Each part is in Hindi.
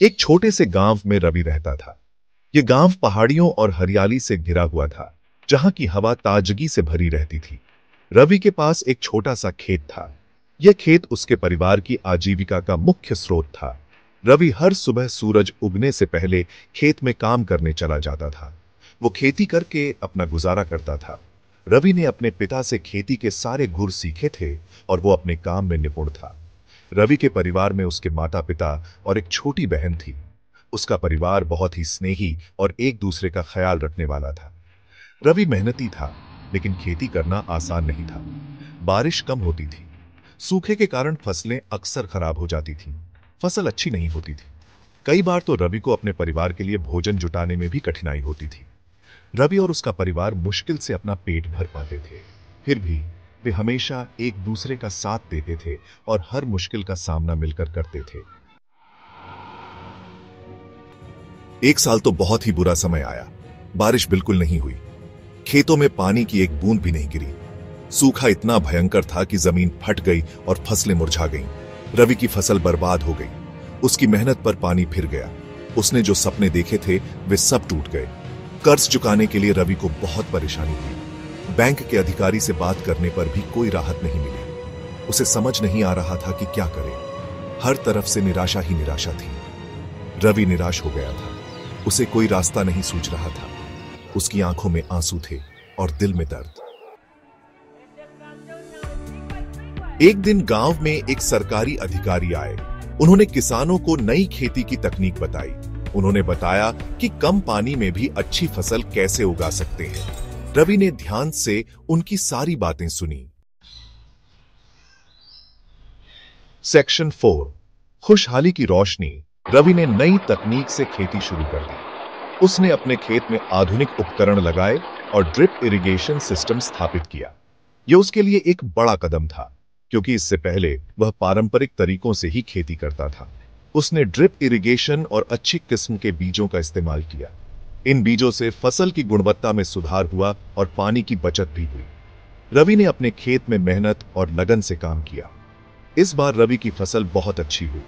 एक छोटे से गांव में रवि रहता था। यह गांव पहाड़ियों और हरियाली से घिरा हुआ था, जहां की हवा ताजगी से भरी रहती थी। रवि के पास एक छोटा सा खेत था। यह खेत उसके परिवार की आजीविका का मुख्य स्रोत था। रवि हर सुबह सूरज उगने से पहले खेत में काम करने चला जाता था। वो खेती करके अपना गुजारा करता था। रवि ने अपने पिता से खेती के सारे गुर सीखे थे और वो अपने काम में निपुण था। रवि के परिवार में उसके माता पिता और एक छोटी बहन थी। उसका परिवार बहुत ही स्नेही और एक दूसरे का ख्याल रखने वाला था। रवि मेहनती था, लेकिन खेती करना आसान नहीं था। बारिश कम होती थी। सूखे के कारण फसलें अक्सर खराब हो जाती थीं। फसल अच्छी नहीं होती थी। कई बार तो रवि को अपने परिवार के लिए भोजन जुटाने में भी कठिनाई होती थी। रवि और उसका परिवार मुश्किल से अपना पेट भर पाते थे। फिर भी वे हमेशा एक दूसरे का साथ देते थे और हर मुश्किल का सामना मिलकर करते थे। एक साल तो बहुत ही बुरा समय आया। बारिश बिल्कुल नहीं हुई। खेतों में पानी की एक बूंद भी नहीं गिरी। सूखा इतना भयंकर था कि जमीन फट गई और फसलें मुरझा गईं। रवि की फसल बर्बाद हो गई। उसकी मेहनत पर पानी फिर गया। उसने जो सपने देखे थे वे सब टूट गए। कर्ज चुकाने के लिए रवि को बहुत परेशानी हुई। बैंक के अधिकारी से बात करने पर भी कोई राहत नहीं मिली। उसे समझ नहीं आ रहा था कि क्या करे। हर तरफ से निराशा ही निराशा थी। रवि निराश हो गया था। उसे कोई रास्ता नहीं सूझ रहा था। उसकी आंखों में आंसू थे और दिल में दर्द। एक दिन गांव में एक सरकारी अधिकारी आए। उन्होंने किसानों को नई खेती की तकनीक बताई। उन्होंने बताया कि कम पानी में भी अच्छी फसल कैसे उगा सकते हैं। रवि ने ध्यान से उनकी सारी बातें सुनी। सेक्शन 4, खुशहाली की रोशनी। रवि ने नई तकनीक से खेती शुरू कर दी। उसने अपने खेत में आधुनिक उपकरण लगाए और ड्रिप इरिगेशन सिस्टम स्थापित किया। यह उसके लिए एक बड़ा कदम था, क्योंकि इससे पहले वह पारंपरिक तरीकों से ही खेती करता था। उसने ड्रिप इरिगेशन और अच्छी किस्म के बीजों का इस्तेमाल किया। इन बीजों से फसल की गुणवत्ता में सुधार हुआ और पानी की बचत भी हुई। रवि ने अपने खेत में मेहनत और लगन से काम किया। इस बार रवि की फसल बहुत अच्छी हुई।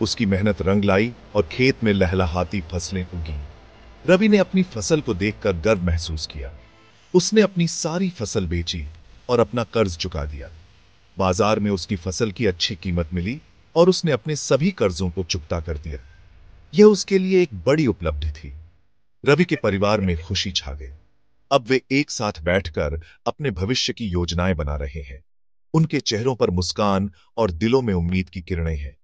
उसकी मेहनत रंग लाई और खेत में लहलहाती फसलें उगी। रवि ने अपनी फसल को देखकर गर्व महसूस किया। उसने अपनी सारी फसल बेची और अपना कर्ज चुका दिया। बाजार में उसकी फसल की अच्छी कीमत मिली और उसने अपने सभी कर्जों को चुकता कर दिया। यह उसके लिए एक बड़ी उपलब्धि थी। रवि के परिवार में खुशी छा गई। अब वे एक साथ बैठकर अपने भविष्य की योजनाएं बना रहे हैं। उनके चेहरों पर मुस्कान और दिलों में उम्मीद की किरणें हैं।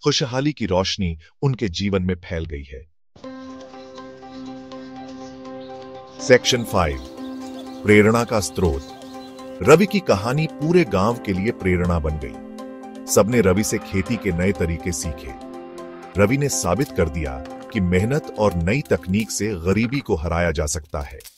खुशहाली की रोशनी उनके जीवन में फैल गई है। सेक्शन 5, प्रेरणा का स्रोत। रवि की कहानी पूरे गांव के लिए प्रेरणा बन गई। सबने रवि से खेती के नए तरीके सीखे। रवि ने साबित कर दिया कि मेहनत और नई तकनीक से गरीबी को हराया जा सकता है।